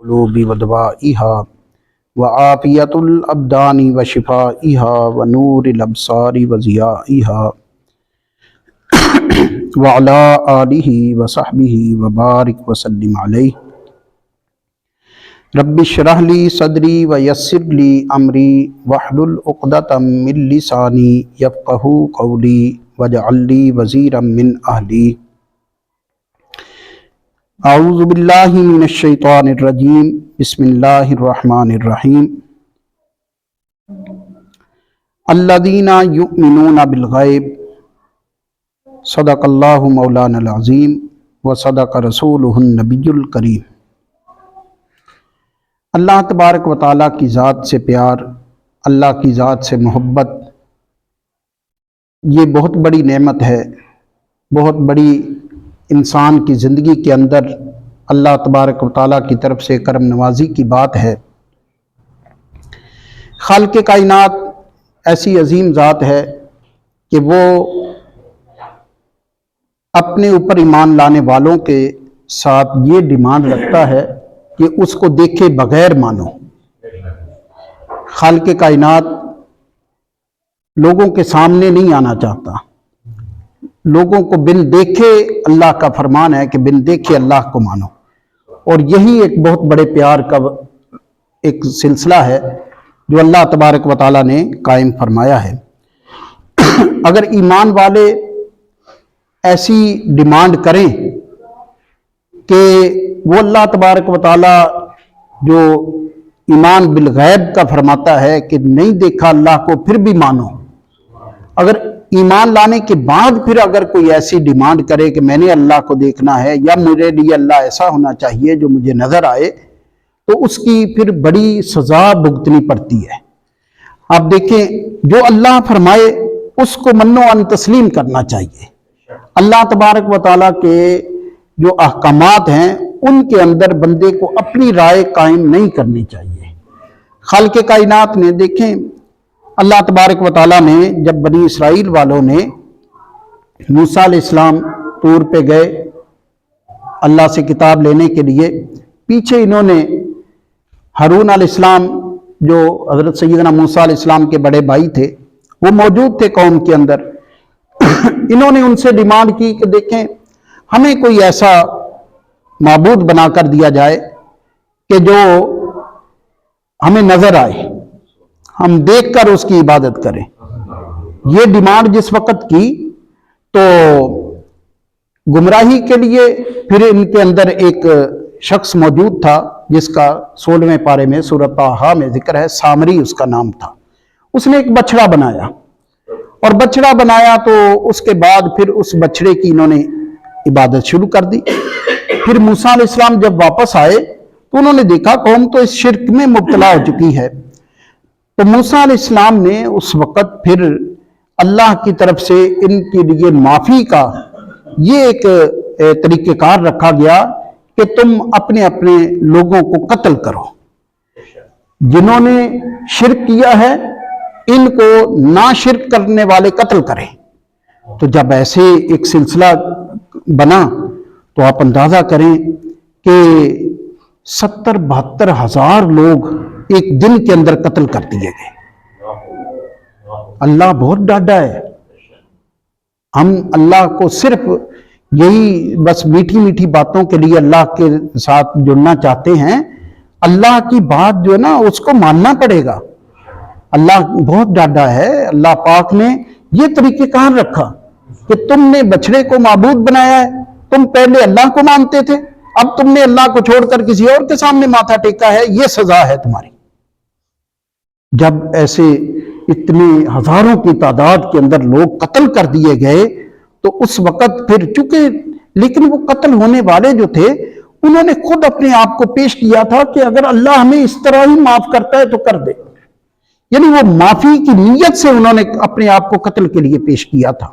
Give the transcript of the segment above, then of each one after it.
القلوب ودوائها وعافیت الابدان وشفائها ونور الابصار وضیائها وعلى آلہ وصحبہ وبارک وسلم علیہ۔ رب اشرح لی صدری ویسر لی امری واحلل عقدۃ من لسانی یفقہوا قولی واجعل لی وزیرا من اہلی۔ اعوذ باللہ من الشیطان الرجیم، بسم اللہ الرحمن الرحیم۔ الذین یؤمنون بالغیب، صدق اللہ مولانا العظیم وصدق رسولہ النبی الکریم۔ اللہ تبارک و تعالیٰ کی ذات سے پیار، اللہ کی ذات سے محبت، یہ بہت بڑی نعمت ہے، بہت بڑی انسان کی زندگی کے اندر اللہ تبارک و تعالیٰ کی طرف سے کرم نوازی کی بات ہے۔ خالق کائنات ایسی عظیم ذات ہے کہ وہ اپنے اوپر ایمان لانے والوں کے ساتھ یہ ڈیمانڈ رکھتا ہے کہ اس کو دیکھے بغیر مانو۔ خالق کائنات لوگوں کے سامنے نہیں آنا چاہتا، لوگوں کو بن دیکھے، اللہ کا فرمان ہے کہ بن دیکھے اللہ کو مانو، اور یہی ایک بہت بڑے پیار کا ایک سلسلہ ہے جو اللہ تبارک و تعالیٰ نے قائم فرمایا ہے۔ اگر ایمان والے ایسی ڈیمانڈ کریں کہ وہ اللہ تبارک و تعالیٰ جو ایمان بالغیب کا فرماتا ہے کہ نہیں دیکھا اللہ کو پھر بھی مانو، اگر ایمان لانے کے بعد پھر اگر کوئی ایسی ڈیمانڈ کرے کہ میں نے اللہ کو دیکھنا ہے یا میرے لیے اللہ ایسا ہونا چاہیے جو مجھے نظر آئے، تو اس کی پھر بڑی سزا بھگتنی پڑتی ہے۔ آپ دیکھیں، جو اللہ فرمائے اس کو منو ان تسلیم کرنا چاہیے۔ اللہ تبارک و تعالیٰ کے جو احکامات ہیں ان کے اندر بندے کو اپنی رائے قائم نہیں کرنی چاہیے۔ خالق کائنات نے دیکھیں، اللہ تبارک و تعالیٰ نے جب بنی اسرائیل والوں نے موسیٰ علیہ السلام طور پہ گئے اللہ سے کتاب لینے کے لیے، پیچھے انہوں نے ہارون علیہ السلام جو حضرت سیدنا موسیٰ علیہ السلام کے بڑے بھائی تھے، وہ موجود تھے قوم کے اندر۔ انہوں نے ان سے ڈیمانڈ کی کہ دیکھیں، ہمیں کوئی ایسا معبود بنا کر دیا جائے کہ جو ہمیں نظر آئے، ہم دیکھ کر اس کی عبادت کریں۔ یہ ڈیمانڈ جس وقت کی تو گمراہی کے لیے پھر ان کے اندر ایک شخص موجود تھا جس کا 16ویں پارے میں سورۃ طٰہٰ میں ذکر ہے، سامری اس کا نام تھا۔ اس نے ایک بچڑا بنایا، اور بچڑا بنایا تو اس کے بعد پھر اس بچڑے کی انہوں نے عبادت شروع کر دی۔ پھر موسیٰ علیہ السلام جب واپس آئے تو انہوں نے دیکھا قوم تو اس شرک میں مبتلا ہو چکی ہے، تو موسیٰ علیہ السلام نے اس وقت پھر اللہ کی طرف سے ان کے لیے معافی کا یہ ایک طریقہ کار رکھا گیا کہ تم اپنے اپنے لوگوں کو قتل کرو، جنہوں نے شرک کیا ہے ان کو نہ شرک کرنے والے قتل کریں۔ تو جب ایسے ایک سلسلہ بنا تو آپ اندازہ کریں کہ 70-72 ہزار لوگ ایک دن کے اندر قتل کر دیے گئے۔ اللہ بہت ڈاڈا ہے۔ ہم اللہ کو صرف یہی بس میٹھی میٹھی باتوں کے لیے اللہ کے ساتھ جڑنا چاہتے ہیں، اللہ کی بات جو ہے نا اس کو ماننا پڑے گا۔ اللہ بہت ڈاڈا ہے۔ اللہ پاک نے یہ طریقہ کار رکھا کہ تم نے بچڑے کو معبود بنایا ہے، تم پہلے اللہ کو مانتے تھے، اب تم نے اللہ کو چھوڑ کر کسی اور کے سامنے ماتھا ٹیکا ہے، یہ سزا ہے تمہاری۔ جب ایسے اتنے ہزاروں کی تعداد کے اندر لوگ قتل کر دیے گئے تو اس وقت پھر چونکہ لیکن وہ قتل ہونے والے جو تھے انہوں نے خود اپنے آپ کو پیش کیا تھا کہ اگر اللہ ہمیں اس طرح ہی معاف کرتا ہے تو کر دے، یعنی وہ معافی کی نیت سے انہوں نے اپنے آپ کو قتل کے لیے پیش کیا تھا۔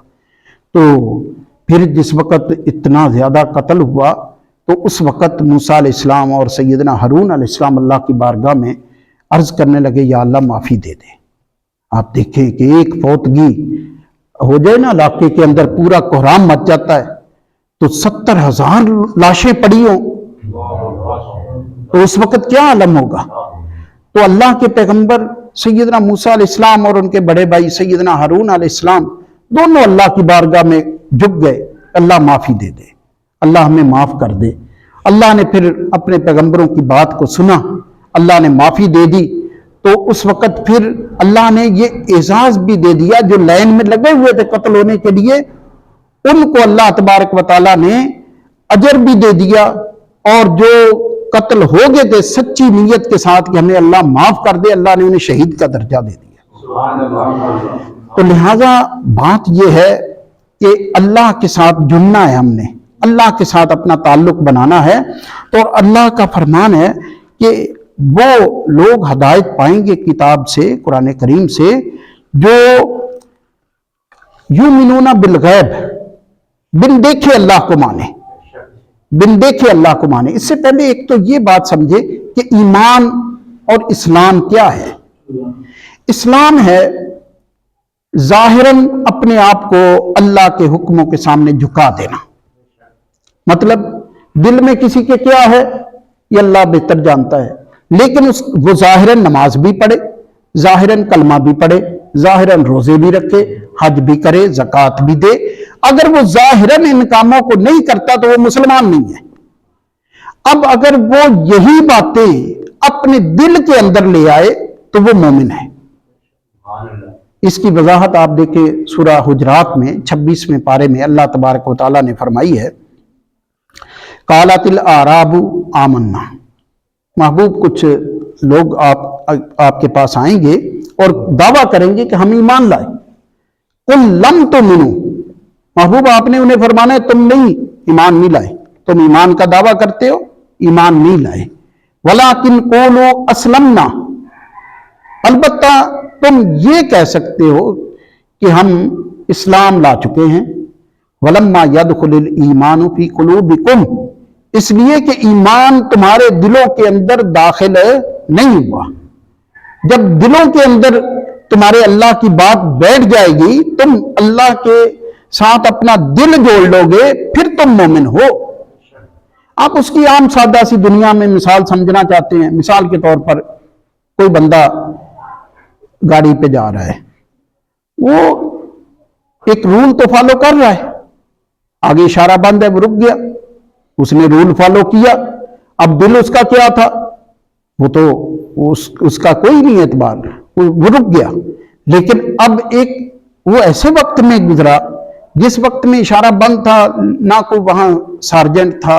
تو پھر جس وقت اتنا زیادہ قتل ہوا تو اس وقت موسیٰ علیہ السلام اور سیدنا ہارون علیہ السلام اللہ کی بارگاہ میں عرض کرنے لگے، یا اللہ معافی دے دے۔ آپ دیکھیں کہ ایک فوتگی ہو جائے نا علاقے کے اندر پورا کوہرام مچ جاتا ہے، تو 70,000 لاشیں پڑی ہوں तो उस वक्त क्या आलम होगा। तो अल्लाह के पैगंबर सैयदना मूसा अलैहिस्सलाम और उनके बड़े भाई सैयदना हारून अलैहिस्सलाम दोनों अल्लाह की बारगाह में झुक गए, अल्लाह माफी दे दे, अल्लाह हमें माफ कर दे। अल्लाह ने फिर अपने पैगंबरों की बात को सुना, अल्लाह ने माफी दे दी। तो उस वक्त फिर अल्लाह ने ये एजाज भी दे दिया, जो लाइन में लगे हुए थे कत्ल होने के लिए, उनको अल्लाह तबारक व तआला ने अजर भी दे दिया, और जो कत्ल हो गए थे सच्ची नीयत के साथ कि हमें अल्लाह माफ कर दे, अल्लाह ने उन्हें शहीद का दर्जा दे दिया। तो लिहाजा बात यह है कि अल्लाह के साथ जुड़ना है, हमने अल्लाह के साथ अपना ताल्लुक बनाना है। तो अल्लाह का फरमान है कि वो लोग हदायत पाएंगे किताब से, कुरान करीम से, जो युमिनूना बिल गैब, बिन देखे अल्लाह को माने, बिन देखे अल्लाह को माने। इससे पहले एक तो ये बात समझे कि ईमान और इस्लाम क्या है। इस्लाम है जाहिरन अपने आप को अल्लाह के हुक्मों के सामने झुका देना, मतलब दिल में किसी के क्या है ये अल्लाह बेहतर जानता है, लेकिन वो जाहिरन नमाज भी पढ़े, जाहिरन कलमा भी पढ़े, जाहिरन रोजे भी रखे, हज भी करे, ज़कात भी दे। अगर वो जाहिरन इन कामों को नहीं करता तो वो मुसलमान नहीं है। अब अगर वो यही बातें अपने दिल के अंदर ले आए तो वो मोमिन है। इसकी वजाहत आप देखें सूरह हुजरात में 26वें पारे में अल्लाह तबारक व तआला ने फरमाई है, कालातिल आराबु आमन्ना। महबूब कुछ लोग आपके पास आएंगे और दावा करेंगे कि हम ईमान लाए। कुल लम तुमिनु, महबूब आपने उन्हें फरमाना है तुम नहीं ईमान नहीं लाए, तुम ईमान का दावा करते हो, ईमान नहीं लाए। वलाकिन कोलो असलमना, अलबत्ता तुम ये कह सकते हो कि हम इस्लाम ला चुके हैं। वलम्मा यदखुलिल ईमानु फी कुलूबिकुम, इसलिए कि ईमान तुम्हारे दिलों के अंदर दाखिल नहीं हुआ। जब दिलों के अंदर तुम्हारे अल्लाह की बात बैठ जाएगी, तुम अल्लाह के साथ अपना दिल जोड़ लोगे, फिर तुम मोमिन हो। आप उसकी आम सादा सी दुनिया में मिसाल समझना चाहते हैं। मिसाल के तौर पर कोई बंदा गाड़ी पे जा रहा है, वो एक रूल तो फॉलो कर रहा है, आगे इशारा बंद है, वो रुक गया, उसने रूल फॉलो किया। अब दिल उसका क्या था, वो तो उसका कोई नहीं एतबार, वो रुक गया। लेकिन अब एक वो ऐसे वक्त में गुजरा जिस वक्त में इशारा बंद था, ना कोई वहां सार्जेंट था,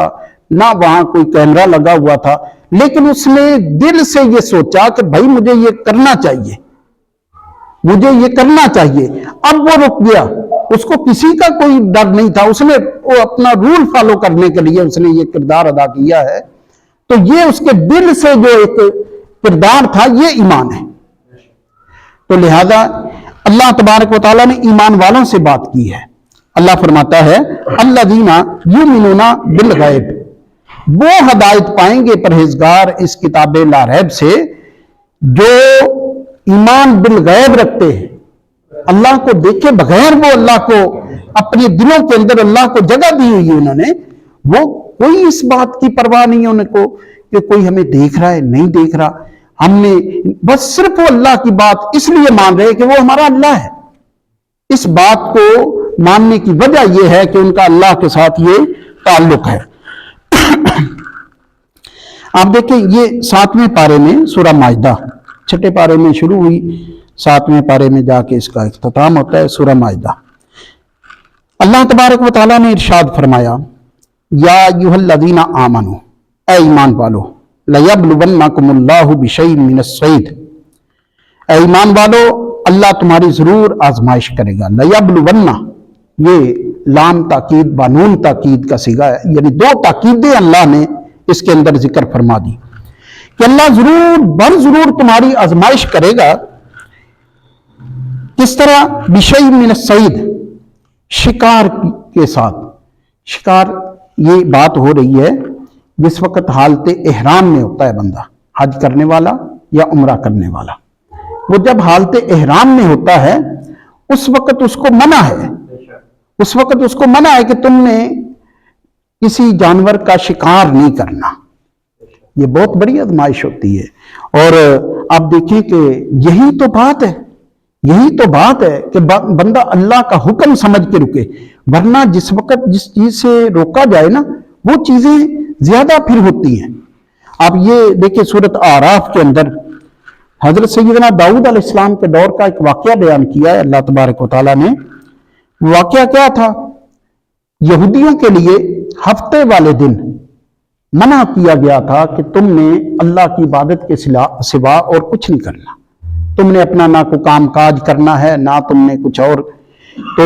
ना वहां कोई कैमरा लगा हुआ था, लेकिन उसने दिल से ये सोचा कि भाई मुझे ये करना चाहिए, मुझे ये करना चाहिए। अब वो रुक गया, उसको किसी का कोई डर नहीं था, उसने वो अपना रूल फॉलो करने के लिए उसने ये किरदार अदा किया है। तो ये उसके दिल से जो एक किरदार था, ये ईमान है। तो लिहाजा अल्लाह तबारक व तआला ने ईमान वालों से बात की है। अल्लाह फरमाता है अल्लज़ीना युमिनूना बिल गैब, वो हदायत पाएंगे परहेजगार इस किताब ला रैब से, जो ईमान बिल गैब रखते हैं, अल्लाह को देखे बगैर वो अल्लाह को अपने दिलों के अंदर अल्लाह को जगह दी हुई है उन्होंने। वो कोई इस बात की परवाह नहीं है उनको कि कोई हमें देख रहा है नहीं देख रहा, हमने बस सिर्फ वो अल्लाह की बात इसलिए मान रहे हैं कि वो हमारा अल्लाह है। इस बात को मानने की वजह यह है कि उनका अल्लाह के साथ ये ताल्लुक है। आप देखें ये 7वें पारे में सूरह माइदा, 6ठे पारे में शुरू हुई, 7वें पारे में जाके इसका इख्तिताम होता है सूरह माइदा। अल्लाह तबारक व तआला ने इरशाद फरमाया, या अय्युहल्लज़ीना आमनू, ऐ ईमान वालो, लयब्लुवन्नकुमुल्लाहु बिशैइन मिनस्सैद, ऐ ईमान वालो अल्लाह तुम्हारी जरूर आजमाइश करेगा। लयब्लुवन्ना, ये लाम ताकीद बानून ताकीद का सिगा है, यानी दो ताकीदें अल्लाह ने इसके अंदर जिक्र फरमा दी कि अल्लाह जरूर बर जरूर तुम्हारी आजमाइश करेगा। किस तरह? बिशैइन मिनस्सैद, शिकार के साथ। शिकार ये बात हो रही है जिस वक्त हालत एहराम में होता है बंदा, हज करने वाला या उम्रा करने वाला, वो जब हालत एहराम में होता है उस वक्त उसको मना है, उस वक्त उसको मना है कि तुमने किसी जानवर का शिकार नहीं करना। یہ بہت بڑی آزمائش ہوتی ہے۔ اور آپ دیکھیں کہ یہی تو بات ہے، یہی تو بات ہے کہ بندہ اللہ کا حکم سمجھ کے رکے، ورنہ جس وقت جس چیز سے روکا جائے نا وہ چیزیں زیادہ پھر ہوتی ہیں۔ آپ یہ دیکھیں سورۃ اعراف کے اندر حضرت سیدنا داؤد علیہ السلام کے دور کا ایک واقعہ بیان کیا ہے اللہ تبارک و تعالیٰ نے۔ واقعہ کیا تھا؟ یہودیوں کے لیے ہفتے والے دن منع کیا گیا تھا کہ تم نے اللہ کی عبادت کے سوا اور کچھ نہیں کرنا، تم نے اپنا نہ کوئی کام کاج کرنا ہے نہ تم نے کچھ اور، تو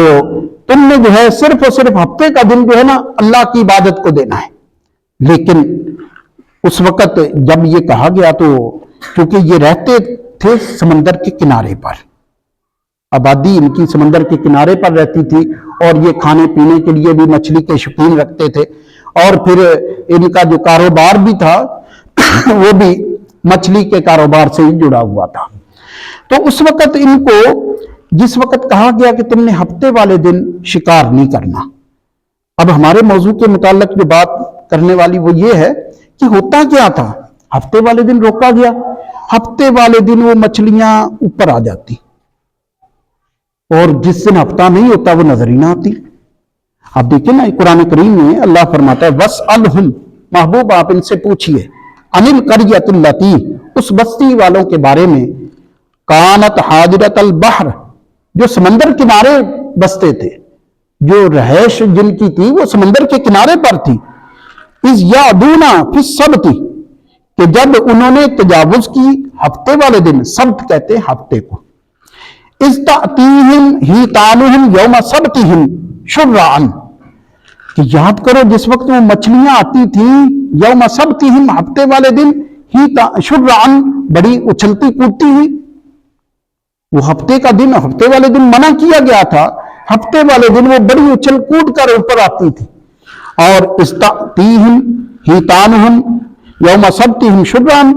تم نے جو ہے صرف اور صرف ہفتے کا دن جو ہے نا اللہ کی عبادت کو دینا ہے۔ لیکن اس وقت جب یہ کہا گیا تو کیونکہ یہ رہتے تھے سمندر کے کنارے پر، آبادی ان کی سمندر کے کنارے پر رہتی تھی، اور یہ کھانے پینے کے لیے بھی مچھلی کے شوقین رکھتے تھے، اور پھر ان کا جو کاروبار بھی تھا وہ بھی مچھلی کے کاروبار سے ہی جڑا ہوا تھا۔ تو اس وقت ان کو جس وقت کہا گیا کہ تم نے ہفتے والے دن شکار نہیں کرنا، اب ہمارے موضوع کے متعلق جو بات کرنے والی وہ یہ ہے کہ ہوتا کیا تھا؟ ہفتے والے دن روکا گیا، ہفتے والے دن وہ مچھلیاں اوپر آ جاتی، اور جس دن ہفتہ نہیں ہوتا وہ نظر ہی نہ آتی۔ آپ دیکھیں نا قرآن کریم میں اللہ فرماتا ہے وَاسْأَلْهُمْ، محبوب آپ ان سے پوچھئے، عَنِ الْقَرْيَةِ الَّتِي، اس بستی والوں کے بارے میں، کانت حاضرۃ البحر، جو سمندر کنارے بستے تھے، جو رہائش جن کی تھی وہ سمندر کے کنارے پر تھی، اِذْ یعدون فی السبت، کہ جب انہوں نے تجاوز کی ہفتے والے دن، سبت کہتے ہیں ہفتے کو، اِذْ تَأْتِیہم حیتانہم یوم سبتہم شرعاً، کہ یاد کرو جس وقت وہ مچھلیاں آتی تھیں یوم سبتہم، ہفتے والے دن، شرعاً، بڑی اچھلتی کودتی ہوئی۔ وہ ہفتے کا دن، ہفتے والے دن منع کیا گیا تھا، ہفتے والے دن وہ بڑی اچھل کود کر اوپر آتی تھی۔ اور استعتیہم حیتانہم یوم سبتہم شرعاً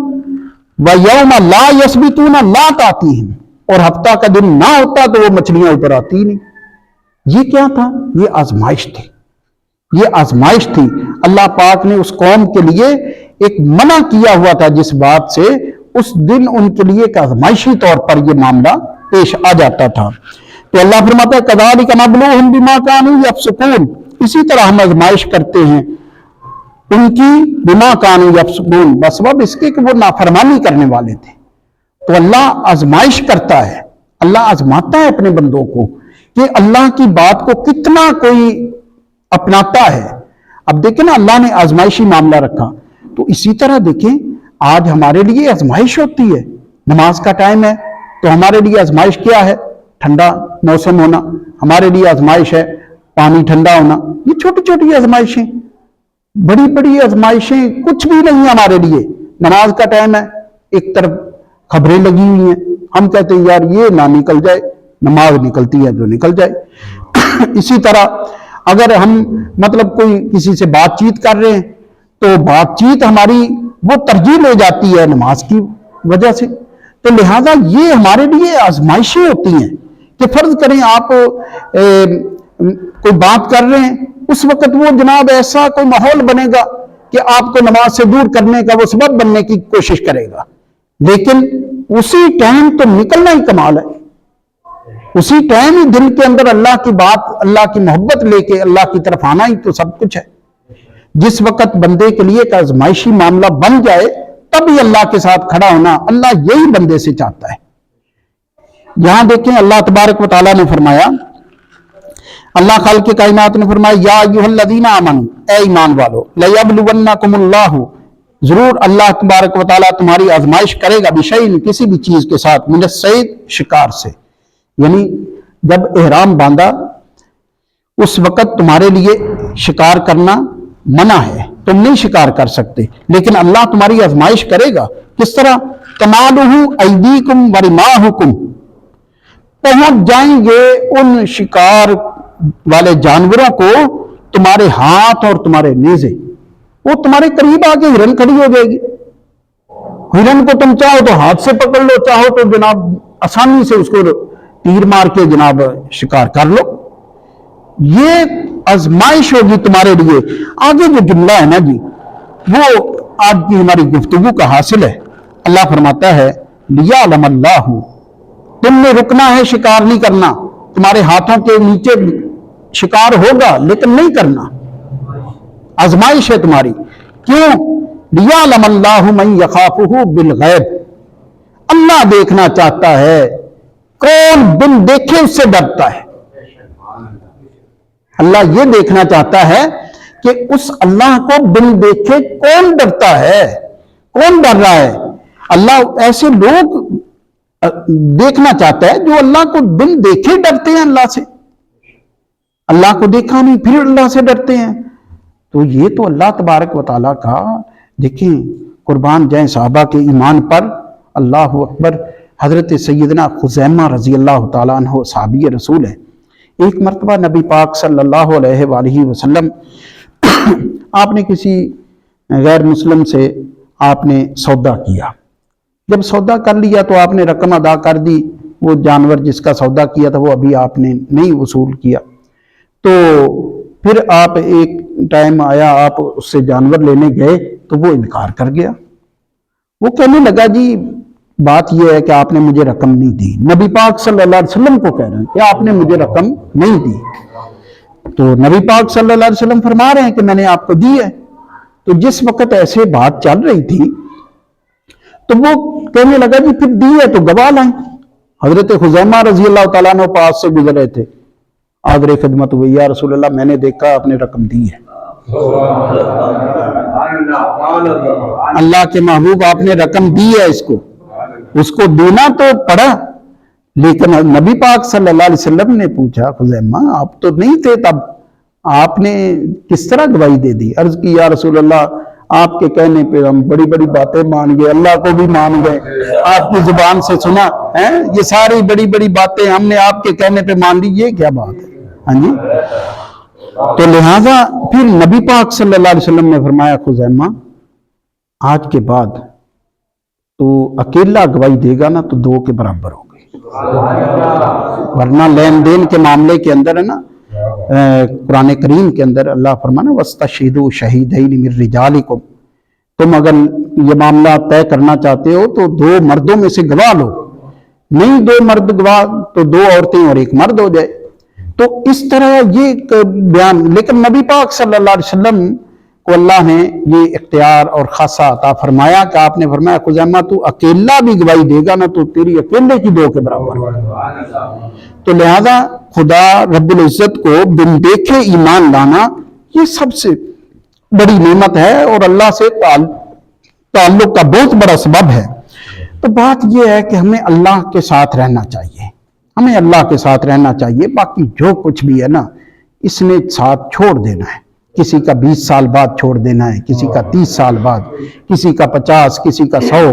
ویوم لا یسبتون لا تاتیہم، اور ہفتہ کا دن نہ ہوتا تو وہ مچھلیاں اوپر آتی ہی نہیں۔ یہ کیا تھا؟ یہ آزمائش تھی، یہ آزمائش تھی۔ اللہ پاک نے اس قوم کے لیے ایک منع کیا ہوا تھا جس بات سے، اس دن ان کے لیے ایک آزمائشی طور پر یہ معاملہ پیش آ جاتا تھا۔ تو اللہ فرماتا ہے کذالک نبلوہم بما کانوا یفسقون، اسی طرح ہم آزمائش کرتے ہیں ان کی بما کانوا یفسقون، بسبب اس کے کہ وہ نافرمانی کرنے والے تھے۔ تو اللہ آزمائش کرتا ہے، اللہ آزماتا ہے اپنے بندوں کو کہ اللہ کی بات کو کتنا کوئی اپناتا ہے۔ اب دیکھیں نا اللہ نے آزمائشی معاملہ رکھا، تو اسی طرح دیکھیں آج ہمارے لیے آزمائش ہوتی ہے۔ نماز کا ٹائم ہے تو ہمارے لیے آزمائش کیا ہے؟ ٹھنڈا موسم ہونا، ہمارے لیے آزمائش ہے پانی ٹھنڈا ہونا۔ یہ چھوٹی چھوٹی آزمائشیں، بڑی بڑی آزمائشیں کچھ بھی نہیں ہمارے لیے۔ نماز کا ٹائم ہے، ایک طرف خبریں لگی ہوئی ہیں، ہم کہتے ہیں یار یہ نہ نکل جائے، نماز نکلتی ہے جو نکل جائے۔ اسی طرح اگر ہم مطلب کوئی کسی سے بات چیت کر رہے ہیں تو بات چیت ہماری وہ ترجیح لے جاتی ہے نماز کی وجہ سے۔ تو لہذا یہ ہمارے لیے آزمائشیں ہوتی ہیں کہ فرض کریں آپ کوئی بات کر رہے ہیں، اس وقت وہ جناب ایسا کوئی ماحول بنے گا کہ آپ کو نماز سے دور کرنے کا وہ سبب بننے کی کوشش کرے گا، لیکن اسی ٹائم تو نکلنا ہی کمال ہے، اسی ٹائم ہی دل کے اندر اللہ کی بات، اللہ کی محبت لے کے اللہ کی طرف آنا ہی تو سب کچھ ہے۔ جس وقت بندے کے لیے ایک آزمائشی معاملہ بن جائے تبھی اللہ کے ساتھ کھڑا ہونا اللہ یہی بندے سے چاہتا ہے۔ یہاں دیکھیں اللہ تبارک و تعالیٰ نے فرمایا، اللہ خالق کائنات نے فرمایا یا ایھا الذین آمنوا، اے ایمان والو، لیبلونکم اللہ، ضرور اللہ تبارک و تعالیٰ تمہاری آزمائش کرے گا، بشیء، کسی بھی چیز کے ساتھ، من الصید، شکار سے، یعنی جب احرام باندھا اس وقت تمہارے لیے شکار کرنا منع ہے، تم نہیں شکار کر سکتے، لیکن اللہ تمہاری آزمائش کرے گا۔ کس طرح؟ تنالہ ایدیکم ورماحکم، پہنچ جائیں گے ان شکار والے جانوروں کو تمہارے ہاتھ اور تمہارے نیزے، وہ تمہارے قریب آ کے ہرن کھڑی ہو جائے گی۔ ہرن کو تم چاہو تو ہاتھ سے پکڑ لو، چاہو تو جناب آسانی سے اس کو تیر مار کے جناب شکار کر لو۔ یہ آزمائش ہوگی تمہارے لیے۔ آگے جو جملہ ہے نا جی، وہ आज की हमारी गुफ्तगू का हासिल है। अल्लाह फरमाता है लियअलम अल्लाह, तुमने रुकना है, शिकार नहीं करना, तुम्हारे हाथों के नीचे शिकार होगा लेकिन नहीं करना, आजमाइश है तुम्हारी। क्यों? लियअलम अल्लाहु मन यखाफुहु बिल गैब, अल्लाह देखना चाहता है, कौन बिन देखे उससे डरता है। अल्लाह ये देखना चाहता है कि उस अल्लाह को बिन देखे कौन डरता है, कौन डर रहा है। अल्लाह ऐसे लोग देखना चाहता है जो अल्लाह को बिन देखे डरते हैं अल्लाह से। अल्लाह को देखा नहीं फिर अल्लाह से डरते हैं। तो ये तो अल्लाह तबारक व तआला का, देखें, कुर्बान जाए सहाबा के ईमान पर। अल्लाह अकबर। हजरत सैयदना खुज़ैमा रजी अल्लाह तआला अन्हु सहाबी रसूल है। एक मरतबा नबी पाक सल्लल्लाहु अलैहि वसल्लम आपने किसी गैर मुस्लिम से आपने सौदा किया। जब सौदा कर लिया तो आपने रकम अदा कर दी, वो जानवर जिसका सौदा किया था वो अभी आपने नहीं वसूल किया। तो फिर आप एक टाइम आया, आप उससे जानवर लेने गए तो वो इनकार कर गया। वो कहने लगा जी बात यह है कि आपने मुझे रकम नहीं दी। नबी पाक सल्लल्लाहु अलैहि वसल्लम को कह रहे हैं कि आपने मुझे रकम नहीं दी। तो नबी पाक सल्लल्लाहु अलैहि वसल्लम फरमा रहे हैं कि मैंने आपको दी है। तो जिस वक्त ऐसे बात चल रही थी तो वो कहने लगा जी फिर दी है तो गवाह लाएं। हजरत खुज़ैमा रजी अल्लाह तआला अन्हु पास से गुजर रहे थे, आदरे खिदमत हुई, या रसूल अल्लाह मैंने देखा आपने रकम दी है। अल्लाह के महबूब आपने रकम दी है, इसको उसको देना तो पड़ा। लेकिन नबी पाक सल्लल्लाहु अलैहि वसल्लम ने पूछा खुज़ैमा आप तो नहीं थे तब, आपने किस तरह गवाही दे दी। अर्ज की या रसूल अल्लाह आपके कहने पे हम बड़ी बड़ी बातें मान गए, अल्लाह को भी मान गए, आपकी जुबान से सुना है ये सारी बड़ी बड़ी बातें हमने आपके कहने पे मान ली, ये क्या बात है। हाँ जी। तो लिहाजा फिर नबी पाक सल्लल्लाहु अलैहि वसल्लम ने फरमाया खुज़ैमा आज के बाद तो अकेला गवाही देगा ना तो दो के बराबर हो गई, वरना लेन देन के मामले के अंदर है ना, कुरान करीम के अंदर अल्लाह फरमाना वस्तशहिदू शहीदैन मिन रिजालिकुम, तुम अगर ये मामला तय करना चाहते हो तो दो मर्दों में से गवाह लो, नहीं दो मर्द गवाह तो दो औरतें और एक मर्द हो जाए। तो इस तरह ये बयान, लेकिन नबी पाक सल्लल्लाहु अलैहि वसल्लम को अल्लाह ने ये इख्तियार और खासा अता फरमाया कि आपने फरमाया खुज़ैमा तू अकेला भी गवाही देगा ना तो तेरी अकेले की दो के बराबर होगा। तो लिहाजा खुदा रब्बुल इज्जत को बिन देखे ईमान लाना ये सबसे बड़ी नेमत है और अल्लाह से ताल्लुक का बहुत बड़ा सबब है। तो बात यह है कि हमें अल्लाह के साथ रहना चाहिए, हमें अल्लाह के साथ रहना चाहिए। बाकी जो कुछ भी है ना इसने साथ छोड़ देना है, किसी का 20 साल बाद छोड़ देना है, किसी का 30 साल बाद, किसी का 50, किसी का 100,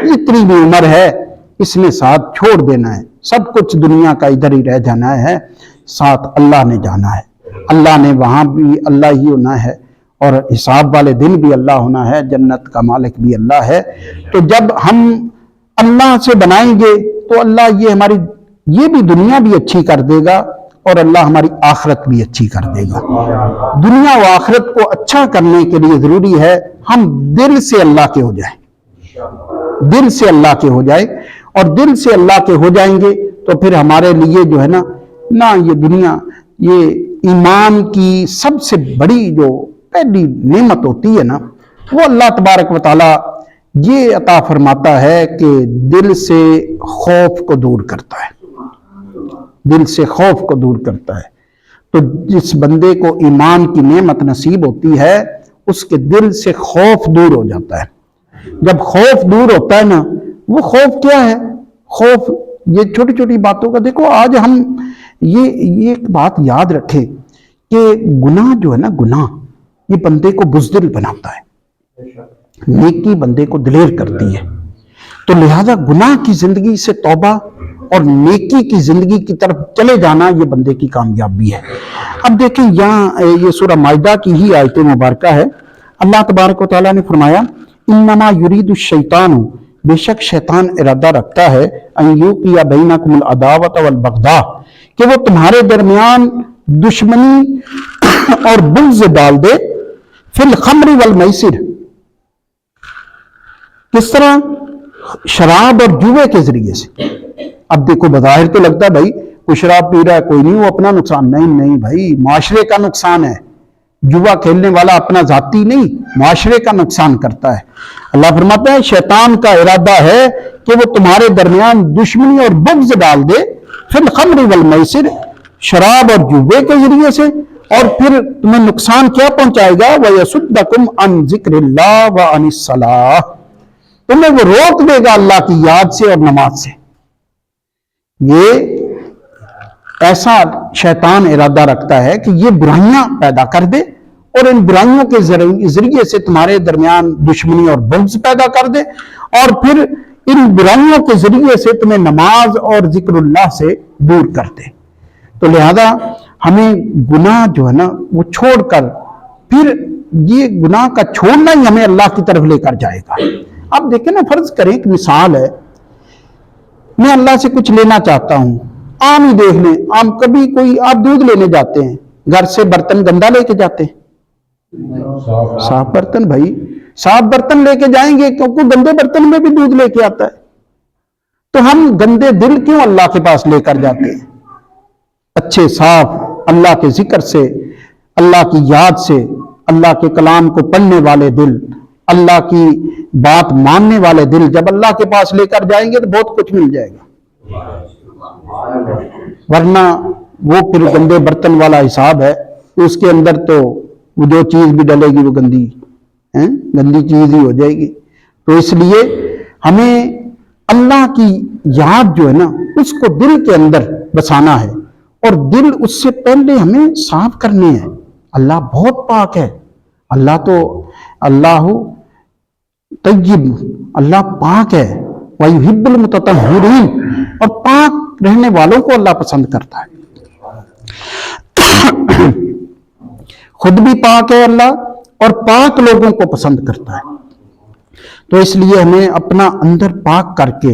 जितनी भी उम्र है इसने साथ छोड़ देना है। सब कुछ दुनिया का इधर ही रह जाना है, साथ अल्लाह ने जाना है। अल्लाह ने वहां भी अल्लाह ही होना है और हिसाब वाले दिन भी अल्लाह होना है, जन्नत का मालिक भी अल्लाह है। तो जब हम अल्लाह से बनाएंगे तो अल्लाह ये हमारी ये भी दुनिया भी अच्छी कर देगा और अल्लाह हमारी आखिरत भी अच्छी कर देगा। दुनिया व आखिरत को अच्छा करने के लिए जरूरी है हम दिल से अल्लाह के हो जाए, दिल से अल्लाह के हो जाए। और दिल से अल्लाह के हो जाएंगे तो फिर हमारे लिए जो है ना ये दुनिया, ये ईमान की सबसे बड़ी जो पहली नेमत होती है ना वो अल्लाह तबारक व तआला ये अता फरमाता है कि दिल से खौफ को दूर करता है, दिल से खौफ को दूर करता है। तो जिस बंदे को ईमान की नेमत नसीब होती है उसके दिल से खौफ दूर हो जाता है। जब खौफ दूर होता है ना, वो खौफ क्या है, खौफ ये छोटी छोटी बातों का। देखो आज हम ये एक बात याद रखें कि गुनाह जो है ना, गुनाह ये बंदे को बुज़दिल बनाता है, नेकी बंदे को दिलेर करती है। तो लिहाजा गुनाह की जिंदगी से तौबा और नेकी की जिंदगी की तरफ चले जाना ये बंदे की कामयाबी है। अब देखें यहाँ ये सूरह माइदा की ही आयत मुबारका है। अल्लाह तबारक व तआला ने फरमाया इन्नमा युरीदु शैतानु, बेशक शैतान इरादा रखता है अन युकिया बैनकुमुल अदावत वल बगदा, कि वो तुम्हारे दरमियान दुश्मनी और बुग़्ज़ डाल दे, फिल खम्री वल मैसिर, किस तरह? शराब और जुए के जरिए से। अब देखो बज़ाहिर तो लगता है भाई कोई शराब पी रहा है कोई नहीं, वो अपना नुकसान, नहीं नहीं भाई, माशरे का नुकसान है। जुआ खेलने वाला अपना जाती नहीं, माशरे का नुकसान करता है। अल्लाह फरमाता है शैतान का इरादा है कि वो तुम्हारे दरमियान दुश्मनी और बुग़्ज़ डाल दे, फिल खम्र वल मैसिर, शराब और जुए के जरिए से, और फिर तुम्हें नुकसान क्या पहुंचाएगा? व यसुद्दकुम अन ज़िक्रिल्लाह व अनिस सलाह, तुम्हें वो रोक देगा अल्लाह की याद से और नमाज से। ये ऐसा शैतान इरादा रखता है कि ये बुराइयां पैदा कर दे और इन बुराइयों के जरिए से तुम्हारे दरमियान दुश्मनी और बुग़्ज़ पैदा कर दे, और फिर इन बुराइयों के जरिए से तुम्हें नमाज और जिक्रुल्लाह से दूर कर दे। तो लिहाजा हमें गुनाह जो है ना वो छोड़कर, फिर ये गुनाह का छोड़ना ही हमें अल्लाह की तरफ लेकर जाएगा। अब देखें ना, फर्ज करें एक मिसाल है, मैं अल्लाह से कुछ लेना चाहता हूं, आम ही देख लें, आम कभी कोई आप दूध लेने जाते हैं, घर से बर्तन गंदा लेके जाते हैं? साफ बर्तन भाई, साफ बर्तन लेके जाएंगे, क्योंकि गंदे बर्तन में भी दूध लेके आता है। तो हम गंदे दिल क्यों अल्लाह के पास लेकर जाते हैं? अच्छे साफ अल्लाह के जिक्र से, अल्लाह की याद से, अल्लाह के कलाम को पढ़ने वाले दिल, अल्लाह की बात मानने वाले दिल जब अल्लाह के पास लेकर जाएंगे तो बहुत कुछ मिल जाएगा। वरना वो फिर गंदे बर्तन वाला हिसाब है, उसके अंदर तो वो जो चीज भी डलेगी वो गंदी है, गंदी चीज ही हो जाएगी। तो इसलिए हमें अल्लाह की याद जो है ना उसको दिल के अंदर बसाना है, और दिल उससे पहले हमें साफ करने हैं। अल्लाह बहुत पाक है, अल्लाह तो अल्लाह तय्यिब, अल्लाह पाक है, वयुहिब्बुल मुतत्तहिरीन, और पाक रहने वालों को अल्लाह पसंद करता है। खुद भी पाक है अल्लाह, और पाक लोगों को पसंद करता है। तो इसलिए हमें अपना अंदर पाक करके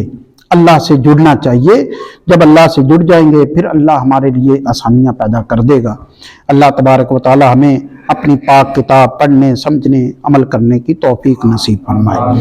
अल्लाह से जुड़ना चाहिए। जब अल्लाह से जुड़ जाएंगे फिर अल्लाह हमारे लिए आसानियां पैदा कर देगा। अल्लाह तबारक व तआला हमें अपनी पाक किताब पढ़ने, समझने, अमल करने की तौफीक नसीब फरमाए।